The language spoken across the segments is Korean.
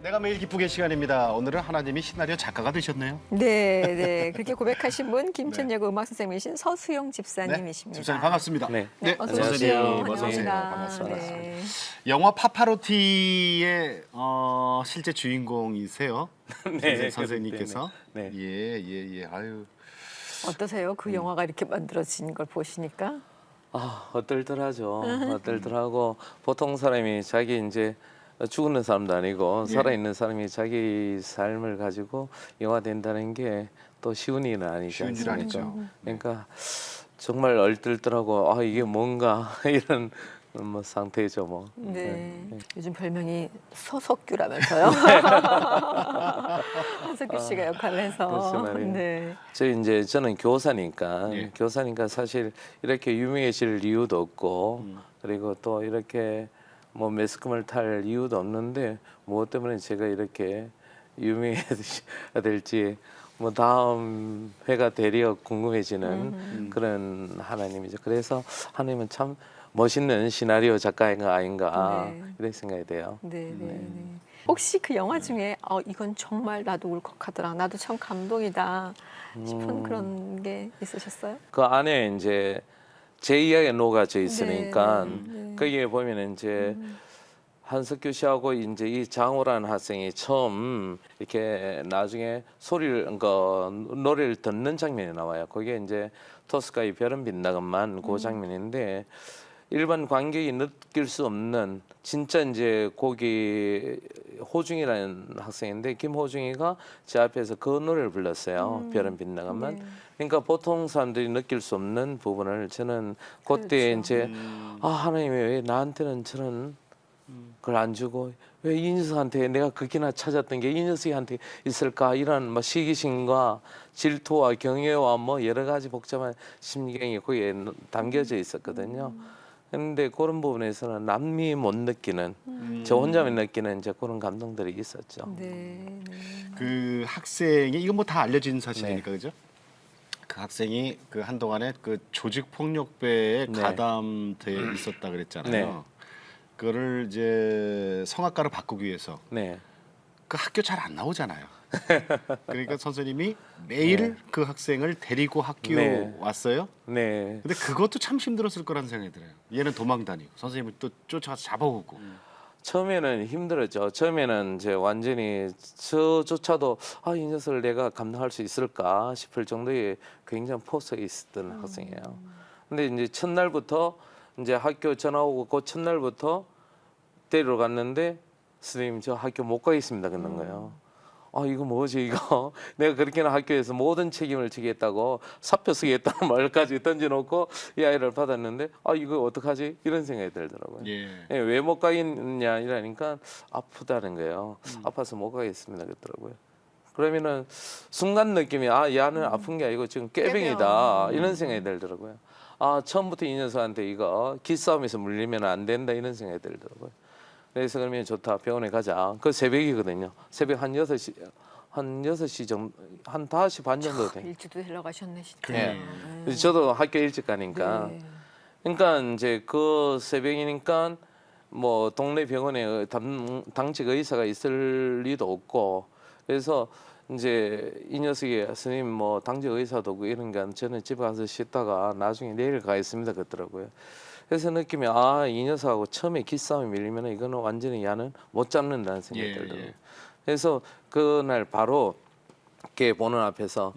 내가 매일 기쁘게 시간입니다. 오늘은 하나님이 시나리오 작가가 되셨네요. 네. 그렇게 고백하신 분 김천여고 음악 선생님이신 서수용 집사님이십니다. 집사님 반갑습니다. 네. 어서 선생님, 오세요. 어서 오세요. 환영합니다. 반갑습니다. 네. 영화 파파로티의 실제 주인공이세요. 네, 선생님께서. 네. 예. 아유. 어떠세요? 그 영화가 이렇게 만들어진 걸 보시니까? 어떨더라죠. 어떨더라고 보통 사람이 자기 이제 죽는 사람도 아니고 살아있는 사람이 자기 삶을 가지고 영화 된다는 게 또 쉬운 일은 아니지 쉬운 일 않습니까? 아니죠. 그러니까 정말 얼떨더라고. 이게 뭔가 이런 뭐 상태죠, 뭐. 네. 요즘 별명이 서석규라면서요? 한석규 씨가 역할을 해서. 그렇죠, 말이에요. 네. 저는 교사니까 예. 사실 이렇게 유명해질 이유도 없고 그리고 또 이렇게 뭐 매스컴을 탈 이유도 없는데 무엇 때문에 제가 이렇게 유명해야 될지 뭐 다음 회가 되려 궁금해지는 그런 하나님이죠. 그래서 하나님은 참 멋있는 시나리오 작가인가 아닌가 네. 이런 생각이 돼요. 네. 혹시 그 영화 중에 이건 정말 나도 울컥하더라. 나도 참 감동이다 싶은 그런 게 있으셨어요? 그 안에 이제 제 이야기가 녹아져 있으니까 네. 거기에 보면 이제 한석규 씨하고 이제 이 장호라는 학생이 처음 이렇게 나중에 노래를 듣는 장면이 나와요. 거기에 이제 토스카의 별은 빛나건만 그 장면인데 일반 관객이 느낄 수 없는 진짜 이제 거기 호중이라는 학생인데 김호중이가 제 앞에서 그 노래를 불렀어요. 별은 빛나건만. 네. 그러니까 보통 사람들이 느낄 수 없는 부분을 저는 그때 그렇죠. 이제 하나님이 왜 나한테는 저런 걸 안 주고 왜 이 녀석한테 내가 그렇게나 찾았던 게 이 녀석한테 있을까 이런 막 시기심과 질투와 경외와 뭐 여러 가지 복잡한 심경이 거기에 담겨져 있었거든요. 그런데 그런 부분에서는 남이 못 느끼는 저 혼자만 느끼는 이제 그런 감동들이 있었죠. 네. 그 학생이 이건 뭐 다 알려진 사실이니까 네. 그죠? 그 학생이 그 한동안에 그 조직 폭력배에 네. 가담돼 있었다 그랬잖아요. 네. 그거를 이제 성악가로 바꾸기 위해서 네. 그 학교 잘 안 나오잖아요. 그러니까 선생님이 매일 그 학생을 데리고 학교 네. 왔어요. 네. 근데 그것도 참 힘들었을 거라는 생각이 들어요. 얘는 도망 다니고 선생님을 또 쫓아가서 잡아오고. 처음에는 힘들었죠. 처음에는 이제 완전히 저조차도 이 녀석을 내가 감당할 수 있을까 싶을 정도의 굉장히 포스에 있었던 학생이에요. 근데 이제 첫날부터 이제 학교 전화 오고 그 첫날부터 데리러 갔는데 선생님 저 학교 못 가겠습니다 그러는 거예요. 이거 뭐지 이거 내가 그렇게나 학교에서 모든 책임을 지겠다고 사표 쓰겠다는 말까지 던져놓고 이 아이를 받았는데 이거 어떡하지 이런 생각이 들더라고요. 예. 왜 못 가겠냐 이러니까 아프다는 거예요. 아파서 못 가겠습니다 그러더라고요. 그러면은 순간 느낌이 얘는 아픈 게 아니고 지금 꾀병이다 이런 생각이 들더라고요. 처음부터 이 녀석한테 이거 기싸움에서 물리면 안 된다 이런 생각이 들더라고요. 그래서 그러면 좋다 병원에 가자. 그 새벽이거든요. 새벽 한 6시 정도 한 5시 반 정도 돼. 일찍도 데려가셨네 진짜. 네. 저도 학교 일찍 가니까. 네. 그러니까 이제 그 새벽이니까 뭐 동네 병원에 당직 의사가 있을 리도 없고 그래서 이제 이 녀석이 스님 뭐 당직 의사도 없고 이런 게 저는 집에 가서 쉬다가 나중에 내일 가겠습니다 그러더라고요. 그래서 느낌이 이 녀석하고 처음에 기싸움이 밀리면 이거는 완전히 야는 못 잡는다는 생각이 들더라고요. 그래서 그날 바로 걔 보는 앞에서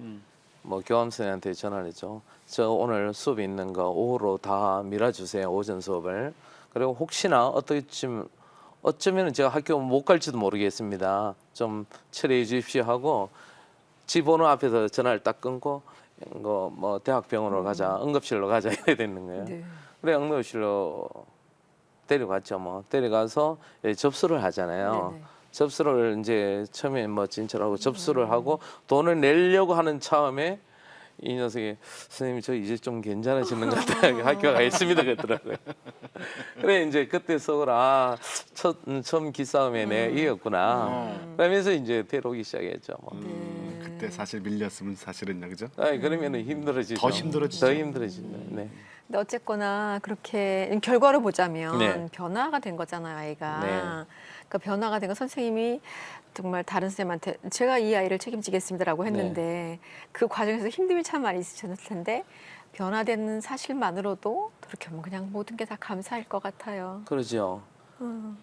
뭐 교감선생한테 전화를 했죠. 저 오늘 수업 있는 거 오후로 다 밀어주세요. 오전 수업을. 그리고 혹시나 어쩌면 제가 학교 못 갈지도 모르겠습니다. 좀 처리해 주십시오 하고 집 번호 앞에서 전화를 딱 끊고 뭐 대학병원으로 가자, 응급실로 가자 이래 되는 거예요. 네. 그래 응급실로 데려갔죠. 뭐 데려가서 접수를 하잖아요. 네네. 접수를 이제 처음에 뭐 진찰하고 접수를 하고 돈을 내려고 하는 차음에 이 녀석이 선생님 저 이제 좀 괜찮아지는 것 같아요. 학교 가겠습니다 그러더라고요. 그래 이제 그때 속으로 처음 기싸움에 내가 이겼구나. 그러면서 이제 데려오기 시작했죠. 뭐. 그때 사실 밀렸으면 사실은 그죠? 그러면은 힘들어지죠. 더 힘들어지죠. 더 힘들어지죠. 네. 근데 어쨌거나 그렇게 결과를 보자면 네. 변화가 된 거잖아요, 아이가. 네. 그 변화가 된 건 선생님이 정말 다른 선생님한테 제가 이 아이를 책임지겠습니다라고 했는데 그 과정에서 힘듦이 참 많이 있으셨을 텐데 변화되는 사실만으로도 그렇게 하면 그냥 모든 게 다 감사할 것 같아요. 그러죠.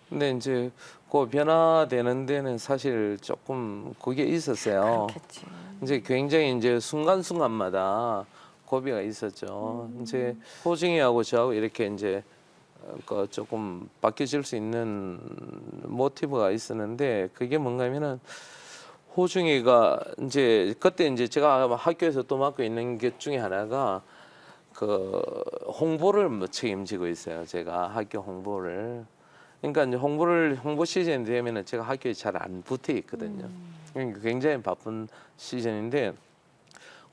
근데 이제 그 변화되는 데는 사실 조금 그게 있었어요. 그렇겠지. 이제 굉장히 이제 순간순간마다 고비가 있었죠. 이제 호중이하고 저하고 이렇게 이제 그 조금 바뀌어질 수 있는 모티브가 있었는데 그게 뭔가면은 호중이가 이제 그때 이제 제가 학교에서 또 맡고 있는 게 중에 하나가 그 홍보를 뭐 책임지고 있어요. 제가 학교 홍보를. 그러니까 이제 홍보 시즌이 되면은 제가 학교에 잘 안 붙어 있거든요. 그러니까 굉장히 바쁜 시즌인데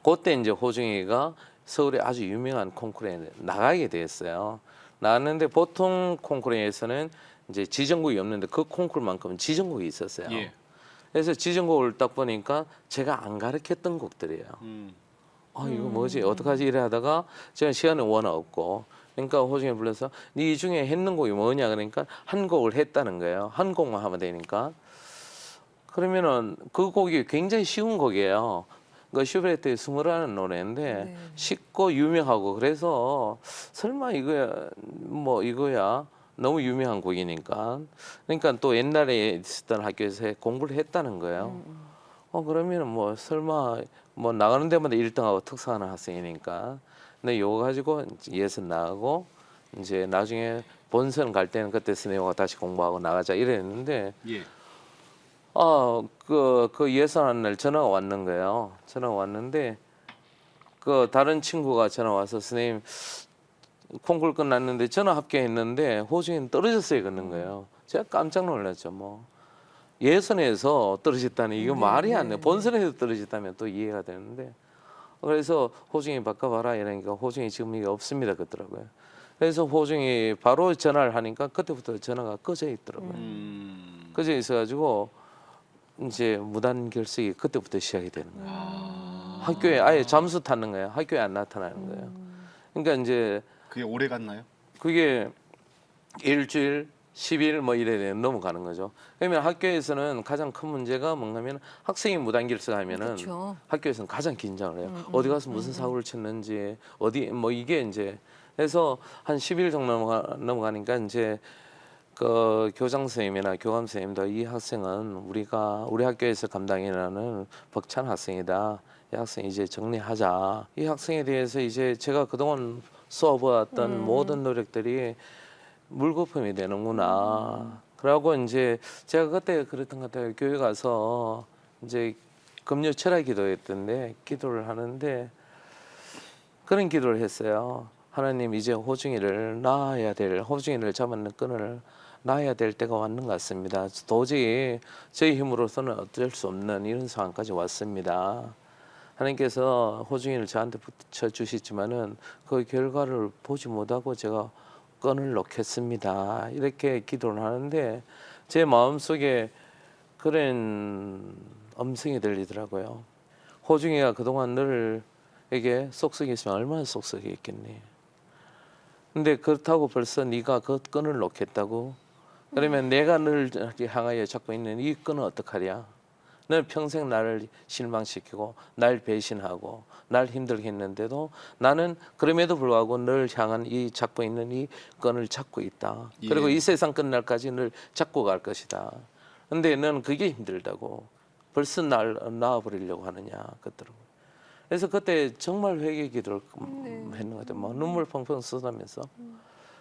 그때 이제 호중이가 서울에 아주 유명한 콩쿠르에 나가게 됐어요. 나왔는데 보통 콩쿠르에서는 이제 지정국이 없는데 그 콩쿠르만큼은 지정국이 있었어요. 예. 그래서 지정곡을 딱 보니까 제가 안 가르쳤던 곡들이에요. 아 이거 뭐지 어떡하지 이래 하다가 제가 시간이 워낙 없고 그러니까 호중이 불러서 네 중에 했는 곡이 뭐냐 그러니까 한 곡을 했다는 거예요. 한 곡만 하면 되니까 그러면은 그 곡이 굉장히 쉬운 곡이에요. 그 슈베르트의 스무라는 노래인데 네. 쉽고 유명하고 그래서 설마 이거야 뭐 이거야 너무 유명한 곡이니까 그러니까 또 옛날에 있었던 학교에서 공부를 했다는 거예요. 그러면은 뭐 설마 뭐 나가는 데마다 1등하고 특사하는 학생이니까 근데 요거 가지고 예선 나가고 이제 나중에 본선 갈 때는 그때 스네오가 다시 공부하고 나가자 이랬는데 예. 그 예선하는 날 전화가 왔는 거예요. 전화가 왔는데 그 다른 친구가 전화 와서 선생님 콩쿠르 끝났는데 전화 합격했는데 호중이는 떨어졌어요 그러는 거예요. 제가 깜짝 놀랐죠. 뭐 예선에서 떨어졌다니 이거 말이 안 돼. 본선에서 떨어졌다면 또 이해가 되는데 그래서 호중이 바꿔봐라 이러니까 호중이 지금 이게 없습니다 그러더라고요. 그래서 호중이 바로 전화를 하니까 그때부터 전화가 꺼져 있더라고요. 꺼져 있어가지고 이제 무단 결석이 그때부터 시작이 되는 거예요. 학교에 아예 잠수 타는 거예요. 학교에 안 나타나는 거예요. 그러니까 이제 그게 오래 갔나요? 그게 일주일, 10일 뭐 이래 넘어가는 거죠. 그러면 학교에서는 가장 큰 문제가 뭔가면 학생이 무단 결석하면은 그렇죠. 학교에서는 가장 긴장을 해요. 어디 가서 무슨 사고를 쳤는지 어디 뭐 이게 이제 그래서 한 10일 정도 넘어가니까 이제 그 교장 선생님이나 교감 선생님도 이 학생은 우리 학교에서 감당이라는 벅찬 학생이다. 이 학생 이제 정리하자. 이 학생에 대해서 이제 제가 그동안 써보았던 모든 노력들이 물거품이 되는구나. 그러고 이제 제가 그때 그랬던 것 같아요. 교회 가서 이제 금요 철야 기도했던데 기도를 하는데 그런 기도를 했어요. 하나님 이제 호중이를 호중이를 잡는 끈을 놔야 될 때가 왔는 것 같습니다. 도저히 저희 힘으로서는 어쩔 수 없는 이런 상황까지 왔습니다. 하나님께서 호중이를 저한테 붙여주시지만은 그 결과를 보지 못하고 제가 끈을 놓겠습니다. 이렇게 기도를 하는데 제 마음속에 그런 음성이 들리더라고요. 호중이가 그동안 너에게 쏙쏙했으면 얼마나 쏙쏙했겠니. 근데 그렇다고 벌써 네가 그 끈을 놓겠다고? 그러면 내가 너를 향하여 잡고 있는 이 끈은 어떡하랴? 너는 평생 나를 실망시키고 날 배신하고 날 힘들게 했는데도 나는 그럼에도 불구하고 널 향한 이 잡고 있는 이 끈을 잡고 있다. 예. 그리고 이 세상 끝날까지 널 잡고 갈 것이다. 근데 너는 그게 힘들다고 벌써 날 놔버리려고 하느냐 그러더라고요. 그래서 그때 정말 회개 기도를 했는 것 같아요. 막 눈물 펑펑 쏟으면서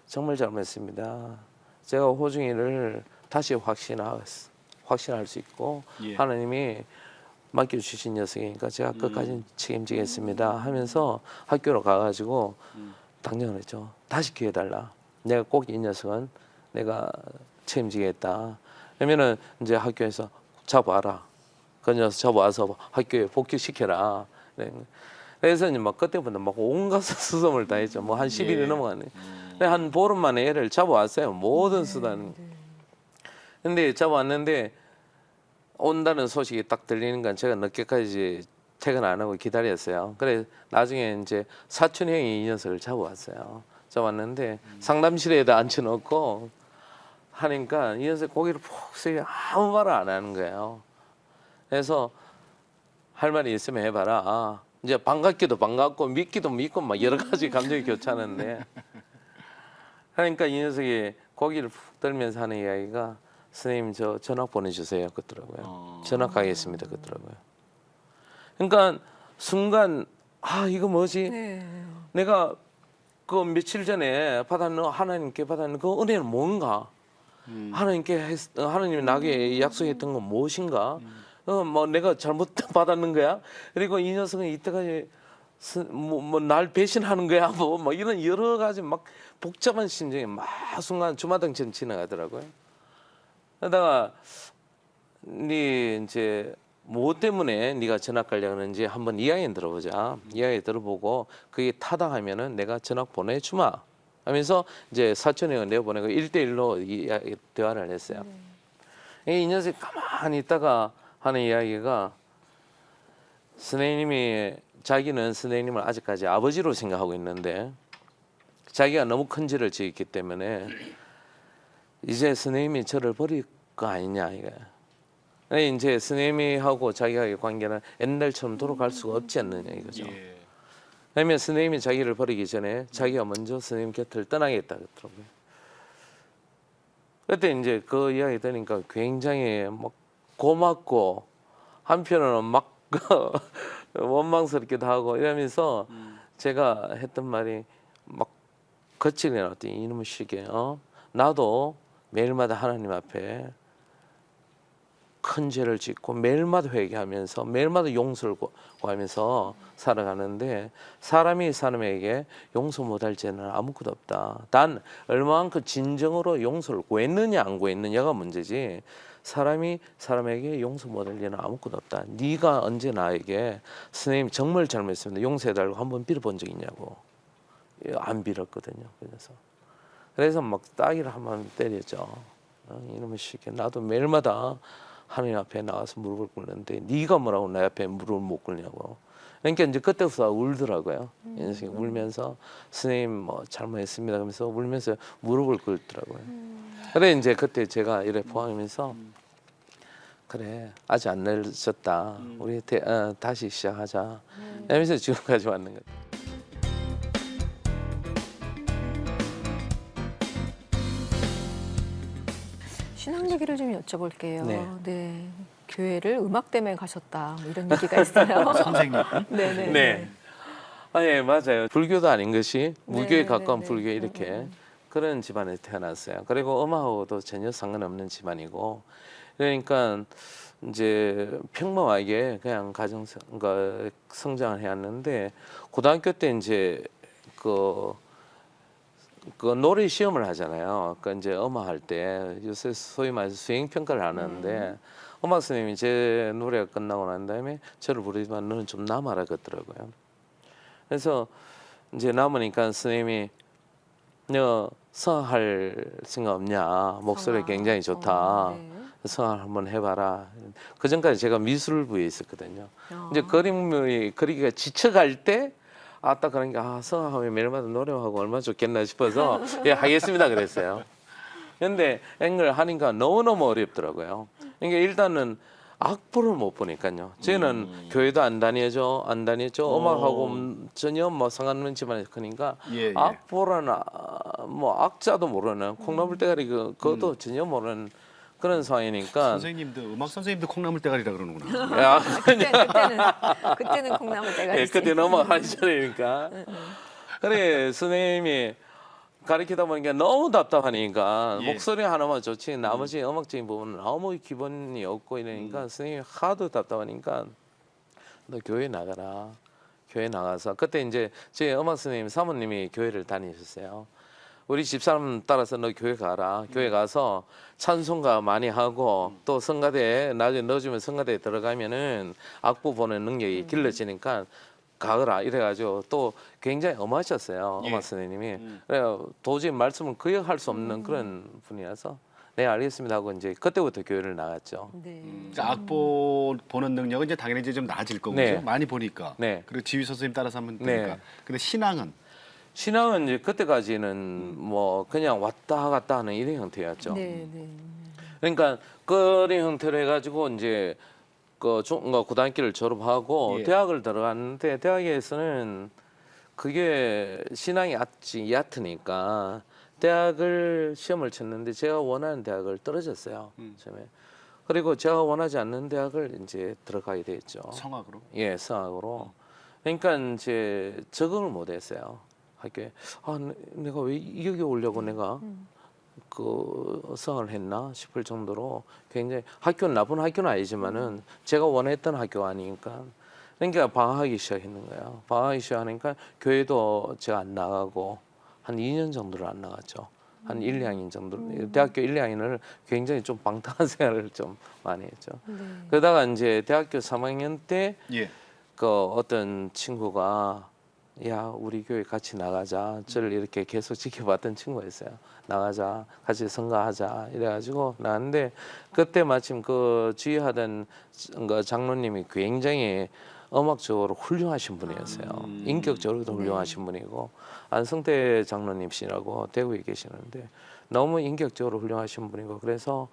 정말 잘못했습니다. 제가 호중이를 다시 확신할 수 있고 예. 하나님이 맡겨주신 녀석이니까 제가 끝까지 책임지겠습니다 하면서 학교로 가가지고 당장을 했죠. 다시 기회 달라. 내가 꼭 이 녀석은 내가 책임지겠다. 그러면은 이제 학교에서 잡아라. 그 녀석 잡아와서 학교에 복귀시켜라. 그래서 이제 막 그때부터 막 온갖 수습을 다 했죠. 뭐 한 10일이 예. 넘어가네. 한 보름 만에 애를 잡아왔어요. 모든 수단. 근데 잡아왔는데 온다는 소식이 딱 들리는 건 제가 늦게까지 퇴근 안 하고 기다렸어요. 그래 나중에 이제 사촌 형이 이 녀석을 잡아왔어요. 잡아왔는데 상담실에다 앉혀놓고 하니까 이 녀석이 고개를 푹 숙이고 아무 말을 안 하는 거예요. 그래서 할 말이 있으면 해봐라. 이제 반갑기도 반갑고 믿기도 믿고 막 여러 가지 감정이 교차하는데 그러니까 이 녀석이 고개를 푹 들면서 하는 이야기가 선생님 저 전학 보내주세요 그러더라고요. 전학 가겠습니다 그러더라고요. 그러니까 순간 아 이거 뭐지? 네. 내가 그 며칠 전에 받았는 하나님께 받았는 그 은혜는 뭔가? 하나님이 나에게 약속했던 건 무엇인가? 뭐 내가 잘못 받았는 거야? 그리고 이 녀석은 이때까지 날 배신하는 거야? 뭐 이런 여러 가지 막 복잡한 심정이 막 순간 주마등처럼 지나가더라고요. 그러다가 네 이제 뭐 때문에 네가 전학 가려고 하는지 한번 이야기 들어보자. 이야기 들어보고 그게 타당하면은 내가 전학 보내주마 하면서 이제 사촌에 내보내고 1대1로 대화를 했어요. 이 녀석이 가만히 있다가 하는 이야기가 선생님이 자기는 선생님을 아직까지 아버지로 생각하고 있는데 자기가 너무 큰 죄를 지었기 때문에 이제 선생님이 저를 버릴 거 아니냐 이거야. 이제 선생님이 하고 자기와의 관계는 옛날처럼 돌아갈 수가 없지 않느냐 이거죠. 예. 왜냐하면 선생님이 자기를 버리기 전에 자기가 먼저 선생님 곁을 떠나겠다 그러더라고요. 그때 이제 그 이야기 들으니까 굉장히 막 고맙고 한편으로는 막 원망스럽기도 하고 이러면서 제가 했던 말이 막 거칠게 나왔더니 이놈의 시계 나도 매일마다 하나님 앞에 큰 죄를 짓고 매일마다 회개하면서 매일마다 용서를 구하면서 살아가는데 사람이 사람에게 용서 못할 죄는 아무것도 없다. 단 얼마만큼 진정으로 용서를 구했느냐 안 구했느냐가 문제지 사람이 사람에게 용서 못할 죄는 아무것도 없다. 네가 언제 나에게 선생님 정말 잘못했습니다. 용서해달라고 한번 빌어본 적 있냐고. 안 빌었거든요. 그래서 막 따기를 한번 때렸죠. 이놈의 시계 나도 매일마다 하나님 앞에 나와서 무릎을 꿇는데 네가 뭐라고 내 앞에 무릎을 못 꿇냐고. 그러니까 이제 그때부터 울더라고요. 인생이 울면서 선생님 뭐 잘못했습니다 하면서 울면서 무릎을 꿇더라고요. 그래 이제 그때 제가 이래 포함하면서 그래 아직 안 늦었다. 우리 다시 시작하자. 하면서 지금까지 왔는 거예요. 신앙 얘기를 좀 여쭤볼게요. 네. 네. 교회를 음악 때문에 가셨다. 뭐 이런 얘기가 있어요. 선생님. 네네. 네. 아, 예, 맞아요. 불교도 아닌 것이 무교에 네, 가까운 네, 네. 불교 이렇게 그런 집안에 태어났어요. 그리고 음악하고도 전혀 상관없는 집안이고 그러니까 이제 평범하게 그냥 그러니까 성장을 해왔는데 고등학교 때 이제 그 노래 시험을 하잖아요. 그 이제 음악 할 때 요새 소위 말해서 수행 평가를 하는데 음악 선생님이 제 노래가 끝나고 난 다음에 저를 부르지만 너는 좀 남아라 그러더라고요. 그래서 이제 남으니까 선생님이 너 성악할 생각 없냐? 목소리 굉장히 좋다. 네. 성악 한번 해봐라. 그 전까지 제가 미술부에 있었거든요. 이제 그림이 그리기가 지쳐갈 때 아따 그러니까 성악하면 매일마다 노래하고 얼마나 좋겠나 싶어서 예 하겠습니다 그랬어요. 근데 앵글 하니까 너무너무 어렵더라고요. 그러니까 일단은 악보를 못 보니까요. 저희는 교회도 안 다녔죠. 음악하고 전혀 뭐 상관없는 집안에서 크니까 예. 악보라는 뭐 악자도 모르는 콩나물 대가리 그것도 전혀 모르는 그런 상황이니까 선생님도 음악 선생님도 콩나물 대가리라 그러는구나. 야, 그때는 콩나물 때가 예, 있어요. 그때 넘어가기 전이니까. 그래 선생님이 가르치다 보니까 너무 답답하니까 예. 목소리 하나만 좋지 나머지 음악적인 부분은 아무 기본이 없고 이러니까 선생님이 하도 답답하니까 너 교회 나가라. 교회 나가서 그때 이제 저희 음악 선생님 사모님이 교회를 다니셨어요. 우리 집사람 따라서 너 교회 가라. 교회 가서 찬송가 많이 하고 또 성가대에 나중에 넣어주면 성가대에 들어가면은 악보 보는 능력이 길러지니까 가거라 이래가지고 또 굉장히 엄하셨어요. 예. 음악 선생님이. 그래 도저히 말씀을 거역할 수 없는 그런 분이라서 네 알겠습니다 하고 이제 그때부터 교회를 나갔죠. 네. 그러니까 악보 보는 능력은 이제 당연히 이제 좀 나아질 거고 네. 많이 보니까. 네. 그리고 지휘 선생님 따라서 하면 네. 되니까. 근데 신앙은 신앙은 이제 그때까지는 뭐 그냥 왔다 갔다 하는 이런 형태였죠. 네, 네. 그러니까 그런 형태로 해가지고 이제 고등학교를 졸업하고 예. 대학을 들어갔는데 대학에서는 그게 신앙이 얕으니까 대학을 시험을 쳤는데 제가 원하는 대학을 떨어졌어요. 처음에. 그리고 제가 원하지 않는 대학을 이제 들어가게 됐죠. 성악으로. 예, 성악으로. 그러니까 이제 적응을 못했어요. 학교에. 내가 왜 여기 오려고 내가 그 성을 했나 싶을 정도로 굉장히 학교는 나쁜 학교는 아니지만은 제가 원했던 학교가 아니니까. 그러니까 방황하기 시작했는 거예요. 방황하기 시작하니까 교회도 제가 안 나가고 한 2년 정도를 안 나갔죠. 한 1, 2학년 정도. 대학교 1, 2학년을 굉장히 좀 방탕한 생활을 좀 많이 했죠. 네. 그러다가 이제 대학교 3학년 때 예. 그 어떤 친구가 야 우리 교회 같이 나가자. 저를 이렇게 계속 지켜봤던 친구였어요. 나가자, 같이 선거하자 이래가지고 나왔는데 그때 마침 그 주의하던 그 장로님이 굉장히 음악적으로 훌륭하신 분이었어요. 인격적으로도 훌륭하신 분이고 안성태 장로님이시라고 대구에 계시는데 너무 인격적으로 훌륭하신 분이고 그래서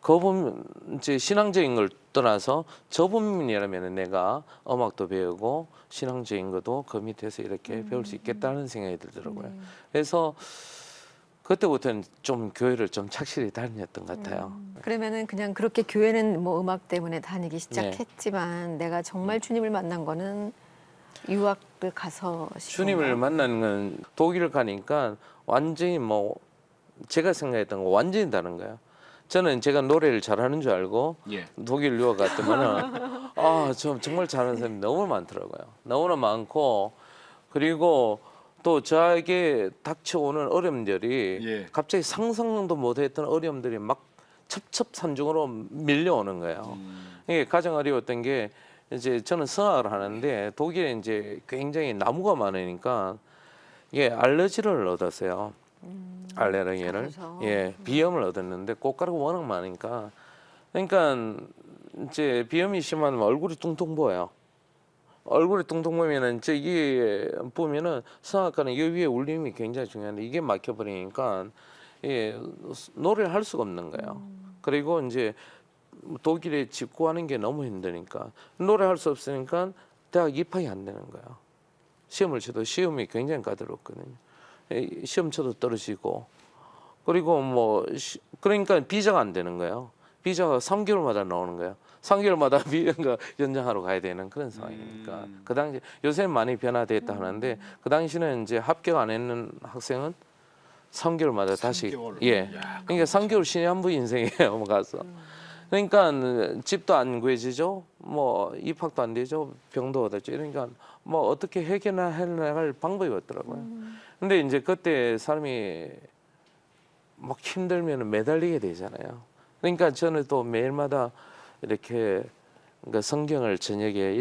그분 이제 신앙적인 걸 떠나서 저분이라면 내가 음악도 배우고 신앙적인 것도 그 밑에서 이렇게 배울 수 있겠다는 생각이 들더라고요. 그래서 그때부터는 좀 교회를 좀 착실히 다녔던 것 같아요. 그러면은 그냥 그렇게 교회는 뭐 음악 때문에 다니기 네. 시작했지만 내가 정말 주님을 만난 거는 유학을 가서 주님을 만나는 건 독일을 가니까 완전히 뭐 제가 생각했던 거 완전히 다른 거예요. 저는 제가 노래를 잘하는 줄 알고 예. 독일 유학 갔더만은 저 정말 잘하는 사람이 너무 많더라고요. 너무나 많고 그리고 또 저에게 닥쳐오는 어려움들이 예. 갑자기 상상도 못했던 어려움들이 막 첩첩산중으로 밀려오는 거예요. 이게 가장 어려웠던 게 이제 저는 성악을 하는데 독일에 이제 굉장히 나무가 많으니까 이게 알러지를 얻었어요. 알레르기를 그래서. 비염을 얻었는데 꽃가루가 워낙 많으니까 그러니까 이제 비염이 심하면 얼굴이 뚱뚱 보여요. 얼굴이 뚱뚱 보면은 이게 보면은 성악가는 이 위에 울림이 굉장히 중요한데 이게 막혀버리니까 노래를 할 수가 없는 거예요. 그리고 이제 독일에 집 구하는 게 너무 힘드니까 노래할 수 없으니까 대학 입학이 안 되는 거예요. 시험을 쳐도 시험이 굉장히 까다롭거든요. 시험 쳐도 떨어지고 그리고 뭐 그러니까 비자가 안 되는 거예요. 비자가 3개월마다 나오는 거예요. 3개월마다 비자 연장하러 가야 되는 그런 상황이니까 그 당시 요새 많이 변화됐다 하는데 그 당시는 이제 합격 안 했는 학생은 3개월마다 다시 3개월. 그러니까 3개월 신의 인생이에요. 뭐 가서 그러니까 집도 안 구해지죠. 뭐 입학도 안 되죠. 병도 얻었죠. 그러니까 뭐 어떻게 해결할 방법이 없더라고요. 근데 이제 그때 사람이 막 힘들면 매달리게 되잖아요. 그러니까 저는 또 매일마다 이렇게 그러니까 성경을 저녁에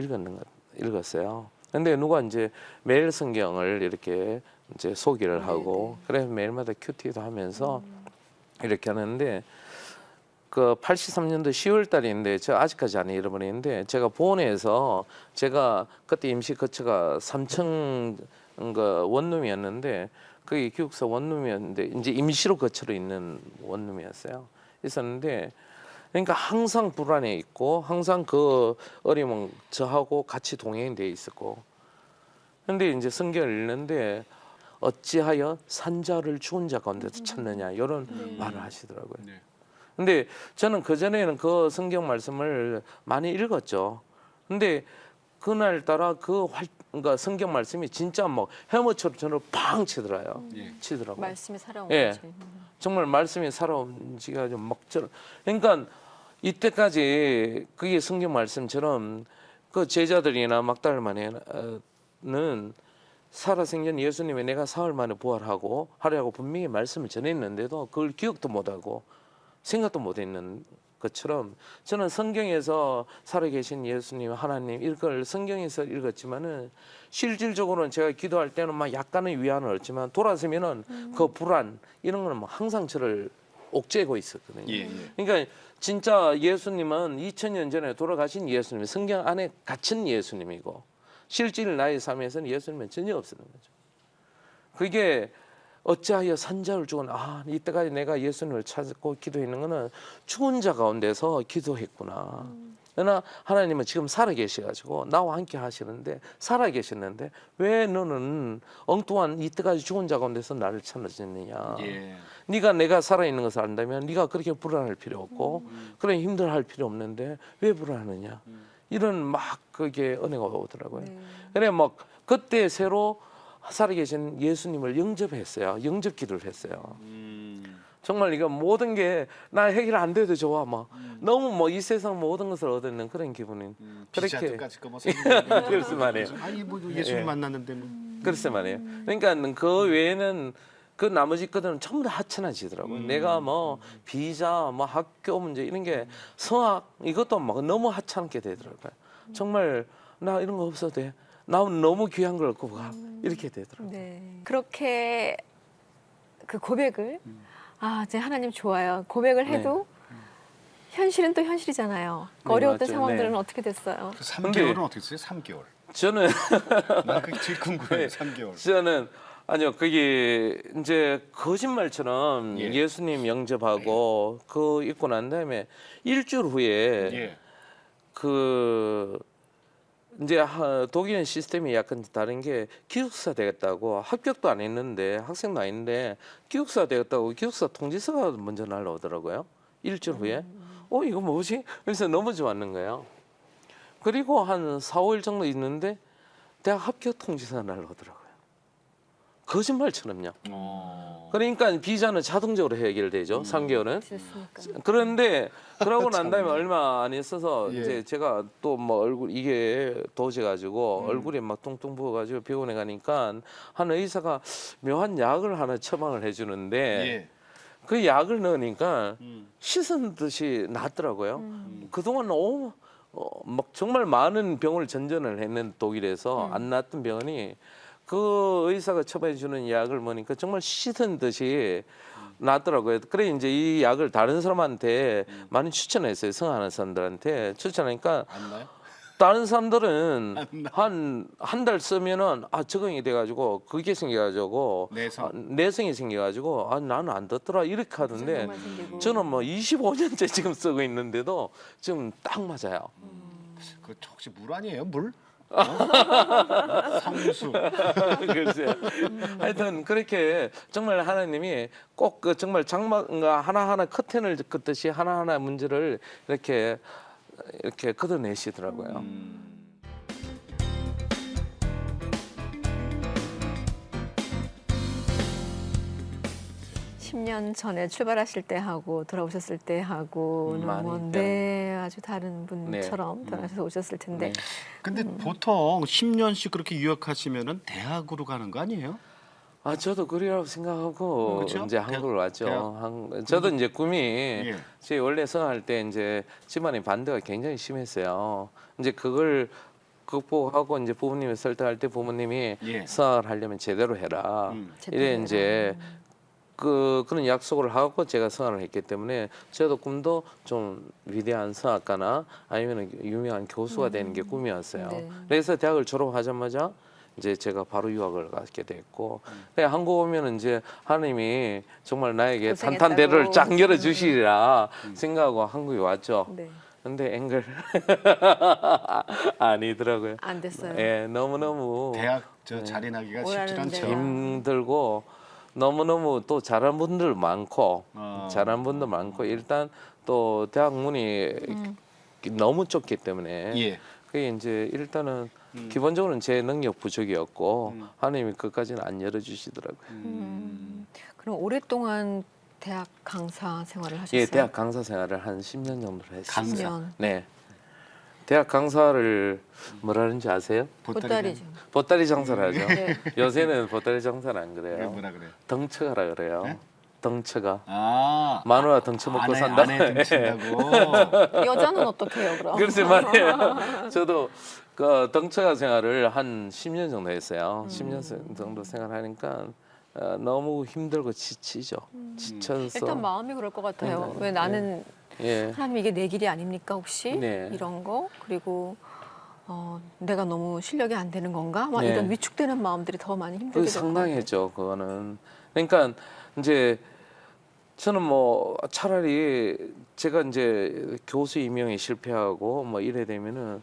읽었어요. 근데 누가 이제 매일 성경을 이렇게 이제 소개를 하고 그래서 매일마다 큐티도 하면서 이렇게 하는데 그 83년도 10월 달인데 제가 아직까지 안 잃어버리는데 제가 보원에서 제가 그때 임시 거처가 3층 그 원룸이었는데 그게 기숙사 원룸이었는데 이제 임시로 거처로 있는 원룸이었어요. 있었는데 그러니까 항상 불안해 있고 항상 그 어려움은 저하고 같이 동행돼 있었고 근데 이제 성경을 읽는데 어찌하여 산자를 죽은 자 가운데서 찾느냐 이런 말을 하시더라고요. 네. 근데 저는 그전에는 그 성경 말씀을 많이 읽었죠. 근데 그날따라 그러니까 성경 말씀이 진짜 뭐 해머처럼 팡 치더라고요. 예. 치더라고요. 말씀이 살아온 예. 거지. 정말 말씀이 살아온 지가 좀 막처럼. 그러니까 이때까지 그게 성경 말씀처럼 그 제자들이나 막달만에는 살아생전 예수님이 내가 사흘 만에 부활하고 하려고 분명히 말씀을 전했는데도 그걸 기억도 못하고 생각도 못했는 것처럼 저는 성경에서 살아계신 예수님, 하나님 이걸 성경에서 읽었지만은 실질적으로는 제가 기도할 때는 막 약간의 위안을 얻지만 돌아서면은 그 불안 이런 거는 막 항상 저를 옥죄고 있었거든요. 예, 예. 그러니까 진짜 예수님은 2000년 전에 돌아가신 예수님, 성경 안에 갇힌 예수님이고 실질 나의 삶에서는 예수님은 전혀 없었는 거죠. 그게 어찌하여 산자를 죽은 이때까지 내가 예수님을 찾고 기도했는 거는 죽은 자 가운데서 기도했구나. 그러나 하나님은 지금 살아 계셔가지고 나와 함께 하시는데 살아 계셨는데 왜 너는 엉뚱한 이때까지 죽은 자 가운데서 나를 찾았느냐. 예. 네가 내가 살아있는 것을 안다면 네가 그렇게 불안할 필요 없고 그래 힘들어할 필요 없는데 왜 불안하느냐. 이런 막 그게 은혜가 오더라고요. 그래 막 그때 새로 살아계신 예수님을 영접했어요. 영접 기도를 했어요. 정말 이거 모든 게 나 해결 안 돼도 좋아. 막 너무 뭐 이 세상 모든 것을 얻는 그런 기분이 그렇게 비자도까지 그래서 말이에요. 아니 뭐 예수님 만났는데 뭐. 그래서 말이에요. 그러니까 그 외에는 그 나머지 것들은 전부 다 하찮아지더라고요. 내가 뭐 비자, 뭐 학교 문제 이런 게 성악 이것도 막 너무 하찮게 되더라고요. 정말 나 이런 거 없어도 돼. 나 너무 귀한 걸 갖고 가. 이렇게 되더라고요. 네. 그렇게 그 고백을 이제 하나님 좋아요. 고백을 해도 현실은 또 현실이잖아요. 네, 어려웠던 맞죠. 상황들은 네. 어떻게 됐어요? 그 3개월은 어떻게 됐어요? 3개월. 저는 나 그게 제일 궁금해요. 3개월. 저는 아니요 그게 이제 거짓말처럼 예. 예수님 영접하고 그 있고 난 다음에 일주일 후에 예. 그 이제 독일은 시스템이 약간 다른 게 기숙사 되겠다고 합격도 안 했는데 학생도 아닌데 기숙사 되겠다고 기숙사 통지서가 먼저 날라오더라고요. 일주일 후에 이거 뭐지? 그래서 너무 좋았는 거예요. 그리고 한 4, 5일 정도 있는데 대학 합격 통지서가 날라오더라고요. 거짓말처럼요. 그러니까 비자는 자동적으로 해결되죠. 3개월은. 됐으니까. 그런데 그러고 난 다음에 얼마 안 있어서 예. 이제 제가 또 뭐 얼굴 이게 도져가지고 얼굴에 막 뚱뚱 부어가지고 병원에 가니까 한 의사가 묘한 약을 하나 처방을 해주는데 예. 그 약을 넣으니까 씻은 듯이 낫더라고요. 그동안 막 정말 많은 병을 전전을 했는 독일에서 안 낫던 병원이 그 의사가 처방해 주는 약을 먹으니까 정말 씻은 듯이 낫더라고요. 그래 이제 이 약을 다른 사람한테 많이 추천했어요. 성하는 사람들한테 추천하니까 안 나요? 다른 사람들은 한 달 쓰면은 적응이 돼가지고 그게 생겨가지고 내성이 생겨가지고 나는 안 듣더라 이렇게 하던데 정말 생기고. 저는 뭐 25년째 지금 쓰고 있는데도 지금 딱 맞아요. 그 혹시 물 아니에요? 물? 상수. 글쎄요. 하여튼 그렇게 정말 하나님이 꼭 그 정말 장막 하나하나 커튼을 긋듯이 하나하나 문제를 이렇게 걷어내시더라고요. 10년 전에 출발하실 때 하고 돌아오셨을 때 하고는 많이 뭐, 네, 아주 다른 분처럼 변하셔서 오셨을 텐데 네. 근데 보통 10년씩 그렇게 유학하시면은 대학으로 가는 거 아니에요? 저도 그리라고 생각하고 그렇죠? 이제 한국을 왔죠. 대학. 저도 이제 꿈이 예. 제 원래 성할 때 이제 집안의 반대가 굉장히 심했어요. 이제 그걸 극복하고 이제 부모님을 설득할 때 부모님이 예. 성악을 하려면 제대로 해라. 제대로 이래 해라. 이제 그런 약속을 하고 제가 성악을 했기 때문에 저도 꿈도 좀 위대한 성악가나 아니면 유명한 교수가 되는 게 꿈이었어요. 네. 그래서 대학을 졸업하자마자 이제 제가 바로 유학을 가게 됐고 한국 오면 이제 하나님이 정말 나에게 고생했다고. 탄탄대로를 쫙 열어 주시리라 생각하고 한국에 왔죠. 네. 근데 앵글 아니더라고요. 안 됐어요. 예, 너무너무 대학 자리나기가 쉽지 오라는 않죠. 데가. 힘들고 너무너무 또 잘하는 분들 많고 잘하는 분들 많고 일단 또 대학 문이 너무 좁기 때문에 예. 그게 이제 일단은 기본적으로는 제 능력 부족이었고 하나님이 그까지는 안 열어주시더라고요. 그럼 오랫동안 대학 강사 생활을 하셨어요? 예, 대학 강사 생활을 한 10년 정도 했어요. 강사? 10년. 네. 대학 강사를 뭐라는지 아세요? 보따리죠. 보따리 장사를 하죠. 네. 요새는 보따리 장사는 안 그게 그래요. 뭐라 그래요? 덩쳐가라 그래요. 네? 덩쳐가. 마누라 덩쳐 먹고 산다. 안에 등친다고. 여자는 어떻게 해요, 그럼? 그래서 말이에요. 저도 그 덩쳐가 생활을 한 10년 정도 했어요. 10년 정도 생활하니까 너무 힘들고 지치죠. 지쳐서. 일단 마음이 그럴 것 같아요. 왜 나는 예. 하나님 이게 내 길이 아닙니까 혹시? 네. 이런 거 그리고 내가 너무 실력이 안 되는 건가? 막 네. 이런 위축되는 마음들이 더 많이 그게 힘들게 될 것 같아요. 상당했죠. 그거는. 그러니까 이제 저는 뭐 차라리 제가 이제 교수 임명에 실패하고 뭐 이래 되면은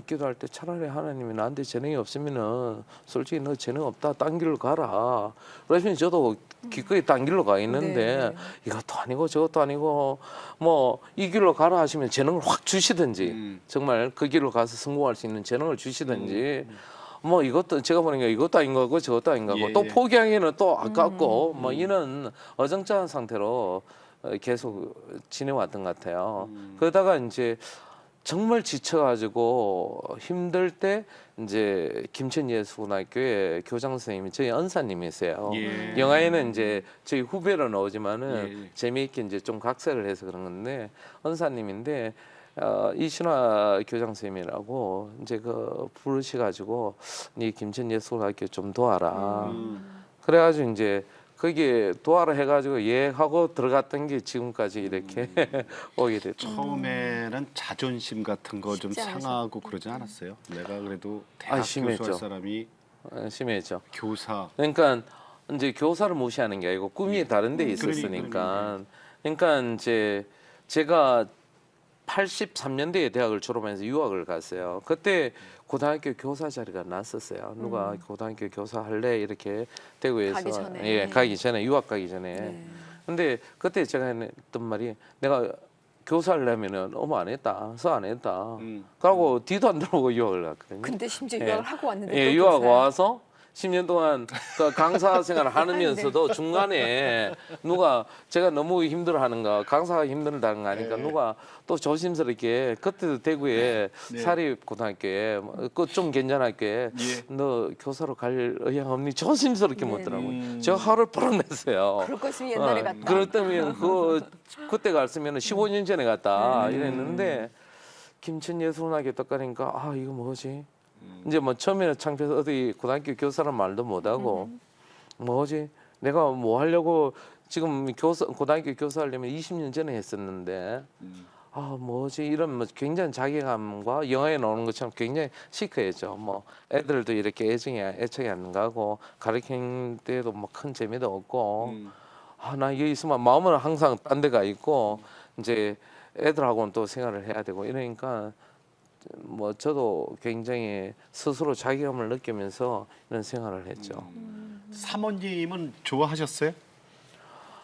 기도할 때 차라리 하나님이 나한테 재능이 없으면은 솔직히 너 재능 없다 딴 길로 가라. 그러시면 저도 기꺼이 딴 길로 가 있는데 네. 이것도 아니고 저것도 아니고 뭐 이 길로 가라 하시면 재능을 확 주시든지 정말 그 길로 가서 성공할 수 있는 재능을 주시든지 뭐 이것도 제가 보니까 이것도 아닌 거고 저것도 아닌 거고 예, 또 예. 포기하기는 또 아깝고 뭐 이런 어정쩡한 상태로 계속 지내왔던 것 같아요. 그러다가 이제 정말 지쳐가지고 힘들 때 이제 김천예수고등학교에 교장 선생님이 저희 은사님이세요. 예. 영화에는 이제 저희 후배로 나오지만은 예, 예. 재미있게 이제 좀 각색을 해서 그런 건데 은사님인데 이신화 교장 선생님이라고 이제 그 부르셔가지고 네 김천예수고등학교 좀 도와라. 그래가지고 이제 거기에 도와라 해가지고 예 하고 들어갔던 게 지금까지 이렇게 오게 됐죠. 처음에는 자존심 같은 거 좀 쉽지 않으셨- 상하고 그러지 않았어요? 내가 그래도 대학 심했죠. 교수할 사람이 심해죠. 교사. 그러니까 이제 교사를 무시하는 게 아니고 꿈이 다른 데 있었으니까. 그러니까 이제 제가 83년도에 대학을 졸업하면서 유학을 갔어요. 그때 고등학교 교사 자리가 났었어요. 누가 고등학교 교사 할래 이렇게 대구에서 가기 전에. 예, 가기 전에 유학 가기 전에. 네. 근데 그때 제가 했던 말이 내가 교사 하려면은 어머 안 했다. 서 안 했다. 그러고 뒤도 안 돌아보고 유학을 갔거든요. 근데 심지어 예. 유학을 하고 왔는데 예, 또 유학 교사야. 와서 10년 동안 그 강사 생활을 하면서도 네. 중간에 누가 제가 너무 힘들어하는가 강사가 힘들다는 거 아니까 누가 또 조심스럽게 그때도 대구에 네. 사립고등학교에 그 좀 괜찮았게 예. 너 교사로 갈 의향 없니 조심스럽게 네. 묻더라고요. 제가 화를 푸르 냈어요. 그럴 거 있으면 옛날에 갔다. 그렇다면 그때 갔으면 15년 전에 갔다 이랬는데 김천예술학교 딱 가니까 아 이거 뭐지? 이제 뭐 처음에는 창피해서 어디 고등학교 교사란 말도 못하고 뭐지? 내가 뭐 하려고 지금 고등학교 교사 하려면 20년 전에 했었는데 아 뭐지 이런 뭐 굉장히 자괴감과 영화에 나오는 것처럼 굉장히 시크해져. 뭐 애들도 이렇게 애착이 안 가고 가르치는 때도 뭐 큰 재미도 없고 아 나 여기 있으면 마음은 항상 딴 데가 있고 이제 애들하고는 또 생활을 해야 되고 이러니까 뭐 저도 굉장히 스스로 자괴감을 느끼면서 이런 생활을 했죠. 사모님은 좋아하셨어요?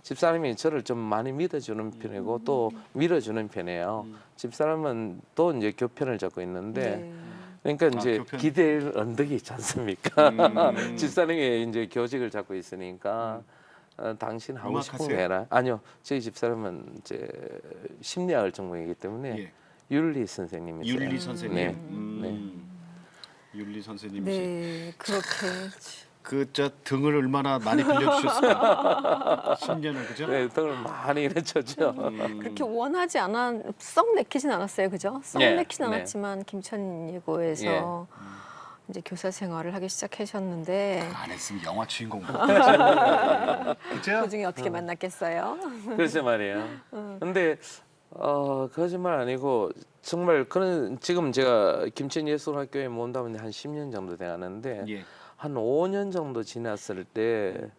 집사람이 저를 좀 많이 믿어주는 편이고 또 밀어주는 편이에요. 집사람은 또 이제 교편을 잡고 있는데 네. 그러니까 이제 교편. 기대의 언덕이 있지 않습니까? 집사람이 이제 교직을 잡고 있으니까 당신 하고 싶은 거 음악하세요? 해라. 아니요, 저희 집사람은 이제 심리학을 전공이기 때문에 예. 윤리 선생님이세요. 윤리 선생님. 네. 윤리 선생님이 네, 그렇게 그저 등을 얼마나 많이 빌려주셨을까? 10년을 그죠? 네, 등을 많이 내쳤죠. 그렇게 원하지 않아 썩 내키진 않았어요, 그죠? 썩 네, 내키진 네. 않았지만 김천예고에서 예. 이제 교사 생활을 하기 시작하셨는데 안 했으면 영화 주인공 못 그죠? 그 중에 어떻게 만났겠어요? 글쎄 말이에요. 근데 거짓말 아니고 정말 그런 지금 제가 김천예술학교에 모은다면 한 10년 정도 돼가는데 예. 한 5년 정도 지났을 때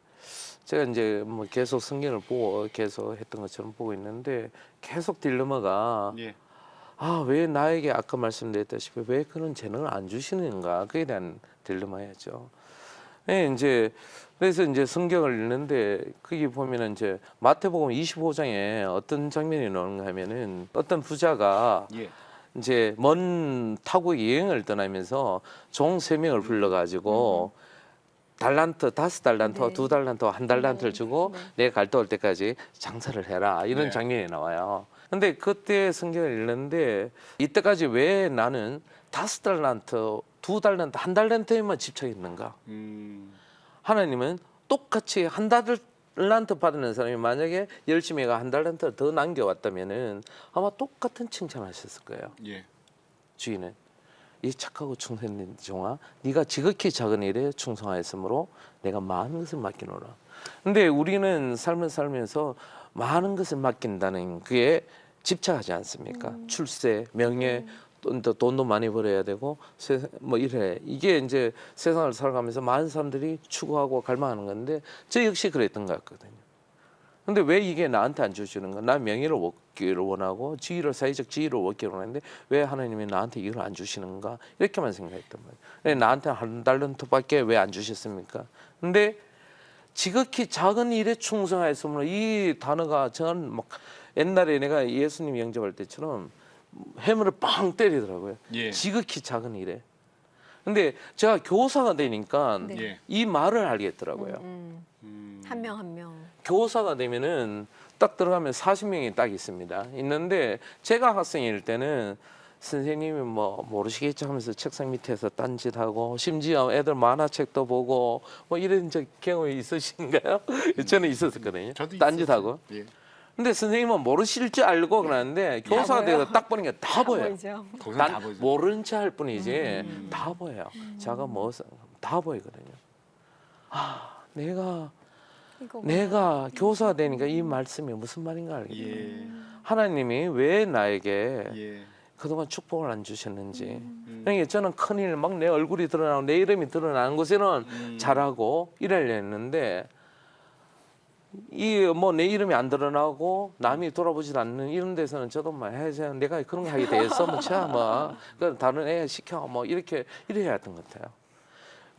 제가 이제 뭐 계속 성경을 보고 계속 했던 것처럼 보고 있는데 계속 딜레마가 예. 아 왜 나에게 아까 말씀드렸다시피 왜 그런 재능을 안 주시는가 그에 대한 딜레마였죠. 네, 이제 그래서 이제 성경을 읽는데 거기 보면은 이제 마태복음 25장에 어떤 장면이 나오는가 하면은 어떤 부자가 예. 이제 먼 타국 여행을 떠나면서 종 3명을 불러가지고 달란트 5달란트와 네. 2달란트와 1달란트를 주고 네. 내가 갈 때 올 때까지 장사를 해라 이런 네. 장면이 나와요. 근데 그때 성경을 읽는데 이때까지 왜 나는 5달란트, 2달란트, 1달란트에만 집착했는가? 하나님은 똑같이 1달란트 받는 사람이 만약에 열심히 해가 1달란트 더 남겨왔다면은 아마 똑같은 칭찬하셨을 거예요. 예. 주인은 이 착하고 충성된 종아, 네가 지극히 작은 일에 충성하였으므로 내가 많은 것을 맡기노라. 근데 우리는 삶을 살면서 많은 것을 맡긴다는 그게 집착하지 않습니까? 출세, 명예, 돈도 많이 벌어야 되고 뭐 이래. 이게 이제 세상을 살아가면서 많은 사람들이 추구하고 갈망하는 건데 저 역시 그랬던 것 같거든요. 근데 왜 이게 나한테 안 주시는 거야? 난 명예를 얻기를 원하고 지위를 사회적 지위를 얻기를 원하는데 왜 하나님이 나한테 이걸 안 주시는가? 이렇게만 생각했단 말이에요. 왜 나한테 한 달란트밖에 왜 안 주셨습니까? 근데 지극히 작은 일에 충성하였으므로 이 단어가 저는 막 옛날에 내가 예수님 영접할 때처럼 해물을 빵 때리더라고요. 예. 지극히 작은 일에. 근데 제가 교사가 되니까 네. 예. 이 말을 알겠더라고요. 한 명 한 명. 교사가 되면은 딱 들어가면 40명이 딱 있습니다. 있는데 제가 학생일 때는 선생님이 뭐 모르시겠죠 하면서 책상 밑에서 딴짓하고 심지어 애들 만화책도 보고 뭐 이런 저 경험이 있으신가요? 저는 있었거든요. 저도 딴짓하고. 있었어요. 예. 근데 선생님은 모르실 줄 알고 그러는데 교사가 보여요? 돼서 딱 보니까 다 보여요. 보이죠? 거기서 난 다 보이죠. 모른 체 할 뿐이지 다 보여요. 자가 뭐 다 보이거든요. 아, 이거 내가 교사가 되니까 이 말씀이 무슨 말인가 알겠어요. 예. 하나님이 왜 나에게 예. 그동안 축복을 안 주셨는지. 그러니까 저는 큰일 막 내 얼굴이 드러나고 내 이름이 드러나는 곳에는 잘하고 이래려 했는데 이 뭐 내 이름이 안 드러나고 남이 돌아보지 않는 이런 데서는 저도 막 해서 내가 그런 거 하게 돼서 뭐참뭐 다른 애 시켜 뭐 이렇게 이래야 했던 것 같아요.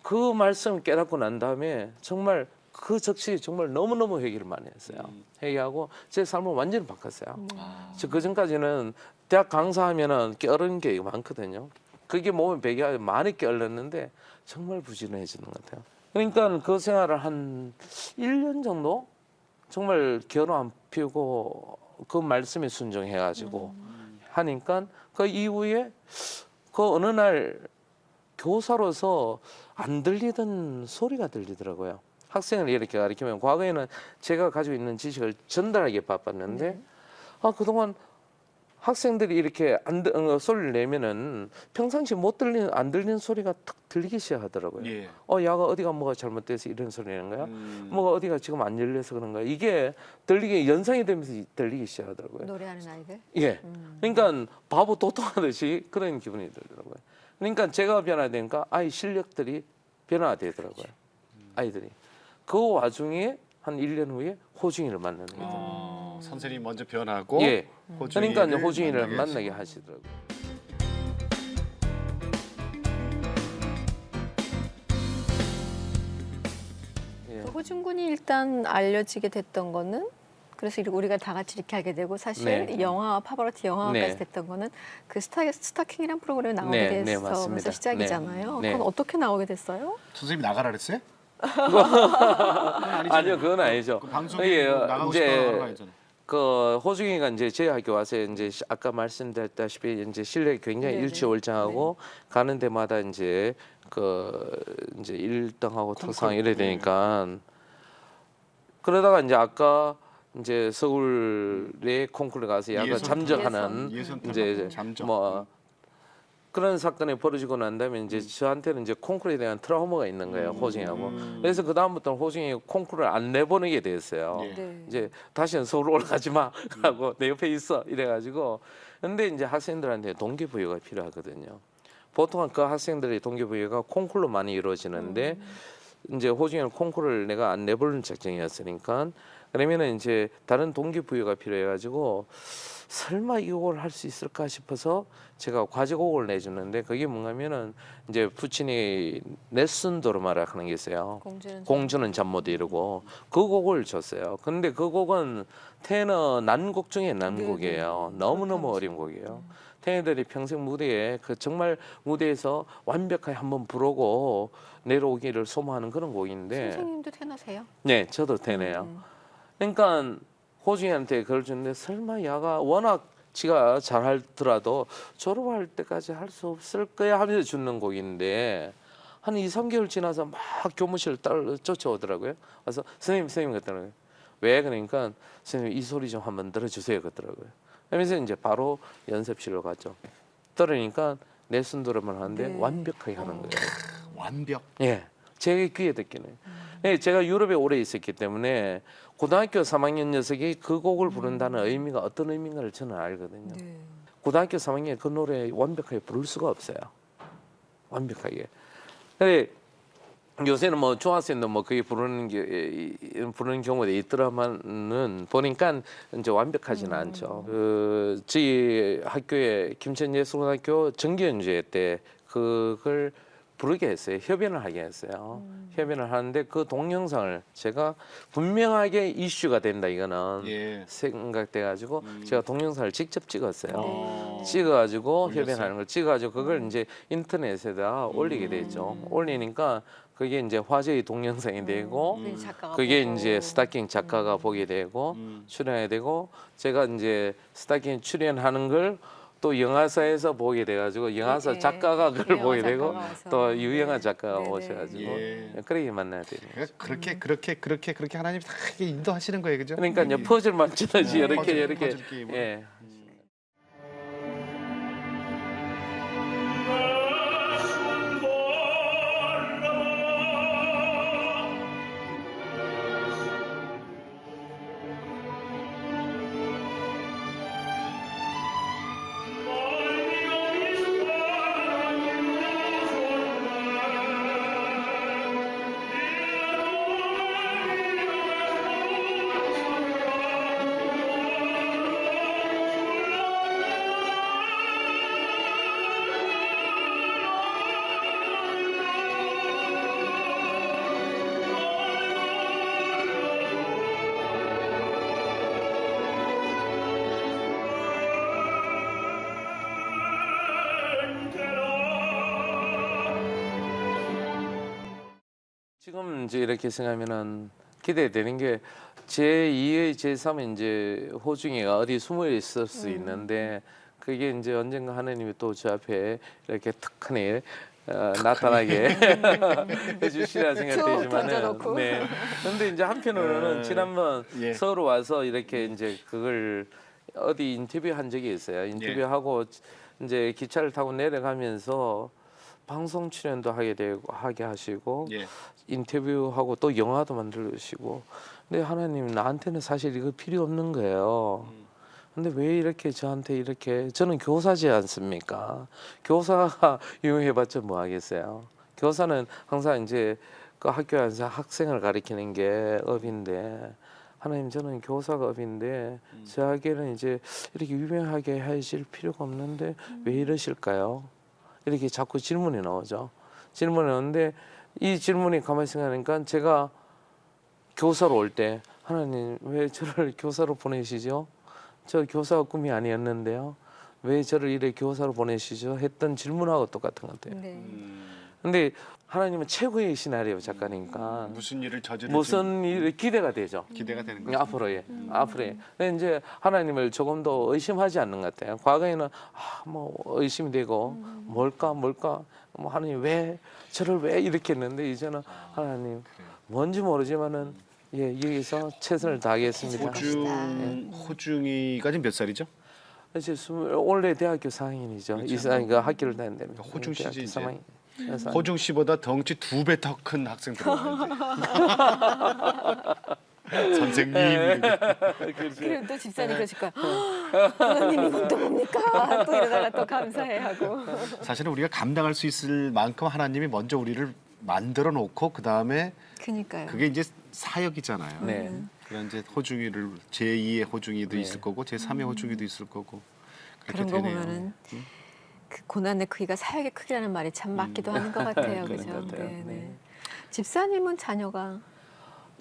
그 말씀 깨닫고 난 다음에 정말 그 적시 정말 너무너무 회개를 많이 했어요. 회개하고 제 삶을 완전히 바꿨어요. 그 전까지는 대학 강사하면은 깨어른 게 많거든요. 그게 몸에 배겨 많이 깨어렸는데 정말 부지런해지는 것 같아요. 그러니까 그 생활을 한 1년 정도 정말 겨우 안 피우고 그 말씀에 순종해가지고 하니까 그 이후에 그 어느 날 교사로서 안 들리던 소리가 들리더라고요. 학생을 이렇게 가르치면 과거에는 제가 가지고 있는 지식을 전달하기에 바빴는데 그동안 학생들이 이렇게 소리를 내면은 평상시 못 들리는 안 들리는 소리가 탁 들리기 시작하더라고요. 예. 야가 어디가 뭐가 잘못돼서 이런 소리 내는 거야? 뭐가 어디가 지금 안 열려서 그런 거야? 이게 들리게 연상이 되면서 들리기 시작하더라고요. 노래하는 아이들. 예. 그러니까 바보 도통하듯이 그런 기분이 들더라고요. 그러니까 제가 변화되니까 아이 실력들이 변화되더라고요. 아이들이. 그 와중에 한 1년 후에 호중이를 만나는 거예요. 선생님 먼저 변하고 예. 그러니까 이제 호중이를 호중이를 만나게 만나게 하시고. 하시더라고요. 예. 호중 군이 일단 알려지게 됐던 거는 그래서 우리가 다 같이 이렇게 하게 되고 사실 네. 영화 파바로티 영화까지 네. 됐던 거는 그 스타킹이라는 프로그램에 나오게 네, 네, 돼서 맞습니다. 시작이잖아요. 네. 그건 어떻게 나오게 됐어요? 선생님이 나가라 그랬어요? 아니요, 그건 아니죠. 그 방송에 예, 뭐 나가고 싶다고 하는 거 아니잖아요. 그 호중이가 이제 저희 학교 와서 이제 아까 말씀드렸다시피 이제 실력이 굉장히 네네. 일취월장하고 가는 데마다 이제 이제 1등하고 특상 이래 되니까 그러다가 이제 아까 이제 서울의 콩쿠르 가서 약간 예선 잠적하는 예선 이제 잠적. 뭐 그런 사건이 벌어지고 난 다음에 이제 저한테는 이제 콩쿠르에 대한 트라우마가 있는 거예요, 호중이하고. 그래서 그 다음부터는 호중이 콩쿠르를 안 내보내게 됐어요. 예. 네. 이제 다시는 서울 올라가지 마 하고 내 옆에 있어 이래가지고. 근데 이제 학생들한테 동기부여가 필요하거든요. 보통은 그 학생들의 동기부여가 콩쿠르로 많이 이루어지는데 이제 호중이는 콩쿠르를 내가 안 내보는 작정이었으니까 그러면은 이제 다른 동기부여가 필요해가지고 설마 이걸 할 수 있을까 싶어서 제가 과제곡을 내주는데 그게 뭔가면은 이제 푸치니 넬슨 도르마라 하는 게 있어요. 공주는 잠 못 이루고 그 곡을 줬어요. 근데 그 곡은 테너 난곡 중에 난곡이에요. 너무너무 어려운 곡이에요. 테너들이 평생 무대에 정말 무대에서 완벽하게 한번 부르고 내려오기를 소망하는 그런 곡인데. 선생님도 테너세요? 네, 저도 테너예요. 그러니까 호중이한테 그걸 줬는데 설마 야가 워낙 지가 잘하더라도 졸업할 때까지 할 수 없을 거야 하면서 주는 곡인데 한 2, 3개월 지나서 막 교무실을 쫓아오더라고요. 그래서 선생님 그랬더라고요. 왜? 그러니까 선생님 이 소리 좀 한번 들어주세요 그랬더라고요. 그러면서 이제 바로 연습실로 갔죠. 들으니까 내 순도로만 하는데 네. 완벽하게 하는 거예요. 완벽. 예, 제 귀에 듣기는. 예, 제가 유럽에 오래 있었기 때문에 고등학교 3학년 녀석이 그 곡을 부른다는 의미가 어떤 의미인가를 저는 알거든요. 네. 고등학교 3학년 그 노래 완벽하게 부를 수가 없어요. 완벽하게. 근데 요새는 뭐 중학생도 뭐 그게 부르는 경우도 있더라만은 보니까 이제 완벽하지는 않죠. 그 저희 학교에 김천예술고등학교 정기연주회 때 그걸 부르게 했어요. 협연을 하게 했어요. 협연을 하는데 그 동영상을 제가 분명하게 이슈가 된다 이거는 예. 생각돼가지고 제가 동영상을 직접 찍었어요. 어. 찍어가지고 올렸어요? 협연하는 걸 찍어가지고 그걸 이제 인터넷에다 올리게 되죠. 올리니까 그게 이제 화제의 동영상이 되고 그 작가가 그게 보고. 이제 스타킹 작가가 보게 되고 출연하게 되고 제가 이제 스타킹 출연하는 걸 또 영화사에서 보게 돼가지고 영화사 예, 작가가 그걸 영화 보게 작가가 되고 와서. 또 유영아 네. 작가가 네네. 오셔가지고 예. 그렇게 만나야 돼요. 그러니까 그렇게 하나님이 다 이게 인도하시는 거예요, 그죠? 그러니까 이제 퍼즐 맞추듯이 네, 이렇게 퍼즐 이렇게 게임으로. 예. 지금 이제 이렇게 생각하면은 기대되는 게 제2의 제3의 이제 호중이가 어디 숨어 있을 수 있는데 그게 이제 언젠가 하나님이 또 저 앞에 이렇게 툭하니 나타나게 해주시라 툭 생각되지만은 던져놓고. 네. 근데 이제 한편으로는 지난번 예. 서울 와서 이렇게 이제 그걸 어디 인터뷰한 적이 있어요. 인터뷰하고 이제 기차를 타고 내려가면서 방송 출연도 하게 하시고 예. 인터뷰하고 또 영화도 만들시고 근데 하나님 나한테는 사실 이거 필요 없는 거예요. 근데 왜 이렇게 저한테 이렇게 저는 교사지 않습니까? 교사가 유명해봤자 뭐 하겠어요? 교사는 항상 이제 그 학교에 앉아서 학생을 가리키는 게 업인데 하나님 저는 교사가 업인데 저에게는 이제 이렇게 유명하게 하실 필요가 없는데 왜 이러실까요? 이렇게 자꾸 질문이 나오죠. 질문이 나오는데 이 질문이 가만히 생각하니까 제가 교사로 올 때 하나님 왜 저를 교사로 보내시죠? 저 교사가 꿈이 아니었는데요. 왜 저를 이렇게 교사로 보내시죠? 했던 질문하고 똑같은 것 같아요. 네. 근데 하나님은 최고의 시나리오 작가니까 무슨 일을 저지를지 무슨 일 기대가 되죠. 기대가 되는 거죠. 앞으로의 앞으로의 근데 이제 하나님을 조금 더 의심하지 않는 것 같아요. 과거에는 뭐 의심이 되고 뭘까 뭐 하나님 왜 저를 왜 이렇게 했는데 이제는 하나님 뭔지 모르지만은 예 여기서 최선을 다하겠습니다. 호중이가 지금 몇 살이죠? 이제 올해 대학교 4학년이죠. 이사이가 학교를 다니는데 호중 씨지 대학교 이제. 3학년. 호중 씨보다 덩치 2배 더 큰 학생 들어와요. 선생님. 그리고 또 집사님 그러실 거야. 하나님 이건 또 뭡니까? 또 이러다가 또 감사해하고. 사실은 우리가 감당할 수 있을 만큼 하나님이 먼저 우리를 만들어 놓고 그 다음에 그니까요. 그게 이제 사역이잖아요. 네. 그런 이제 호중이를 제2의 호중이도 네. 있을 거고 제3의 호중이도 있을 거고 그렇게 그런 거 되네요. 보면은 그 고난의 크기가 사역의 크기라는 말이 참 맞기도 하는 것 같아요. 그런 그죠? 것 같아요. 네, 네. 네. 집사님은 자녀가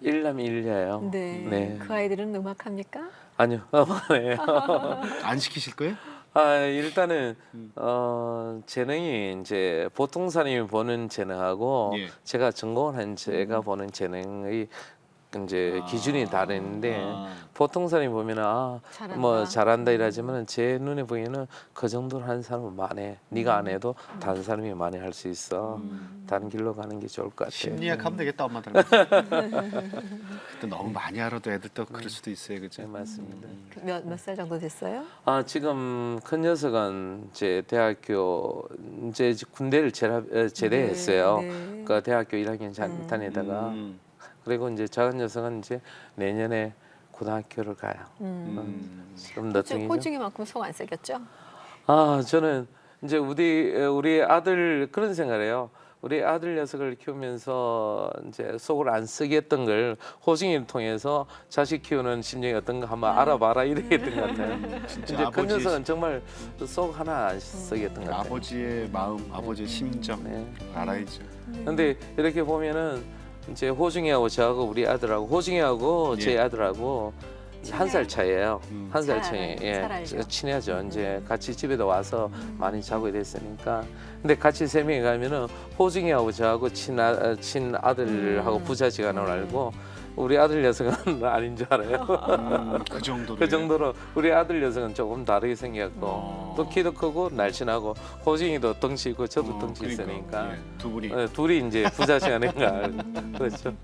일남 일녀예요. 네. 네. 그 아이들은 음악합니까? 아니요. 네. 안 시키실 거예요? 일단은 재능이 이제 보통 사람이 보는 재능하고 예. 제가 전공한 제가 보는 재능의 이제 기준이 다른데 보통 사람이 보면은 잘한다. 뭐 잘한다 이러지만 제 눈에 보기에는 그 정도로 하는 사람은 많아. 네가 안 해도 다른 사람이 많이 할 수 있어. 다른 길로 가는 게 좋을 것 같아요. 심리학 하면 되겠다 엄마 닮아서. 또 너무 많이 알아도 애들 또 그럴 수도 있어요, 네, 그죠? 맞습니다. 몇 살 정도 됐어요? 지금 큰 녀석은 이제 대학교 이제 군대를 제대했어요. 네, 네. 그 대학교 1학년 다니다가 음. 그리고 이제 작은 녀석은 이제 내년에 고등학교를 가요. 좀 호중, 늦둥이죠. 호중이만큼 속 안 새겼죠? 아, 저는 이제 우리 아들 그런 생각을 해요. 우리 아들 녀석을 키우면서 이제 속을 안 쓰게 했던 걸 호중이를 통해서 자식 키우는 심정이 어떤가 한번 알아봐라 이렇게 했던 것 같아요. 진짜 이제 그 녀석은 정말 속 하나 안 쓰게 했던 것 같아요. 아버지의 마음, 아버지의 심정 네. 알아야죠. 근데 이렇게 보면은 이제 호중이하고 저하고 우리 아들하고 호중이하고 제 예. 아들하고 한 살 차이예요. 한 살 잘 차이. 잘 알죠. 친하죠. 이제 같이 집에도 와서 많이 자고 됐으니까. 근데 같이 세 명이 가면은 호중이하고 저하고 친아들하고 부자지간을 알고 우리 아들 녀석은 아닌 줄 알아요. 그 정도로. 그 정도로 우리 아들 녀석은 조금 다르게 생겼고 또 키도 크고 날씬하고 호중이도 덩치 있고 저도 덩치 있으니까 두 분이. 둘이 이제 부자지간인가 그렇죠.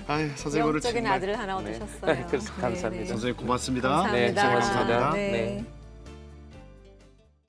아유, 선생님 오늘 영적인 정말 아들을 하나 네. 얻으셨어요. 그래서 감사합니다. 선생님 고맙습니다. 감사합니다. 네, 고맙습니다. 네. 네.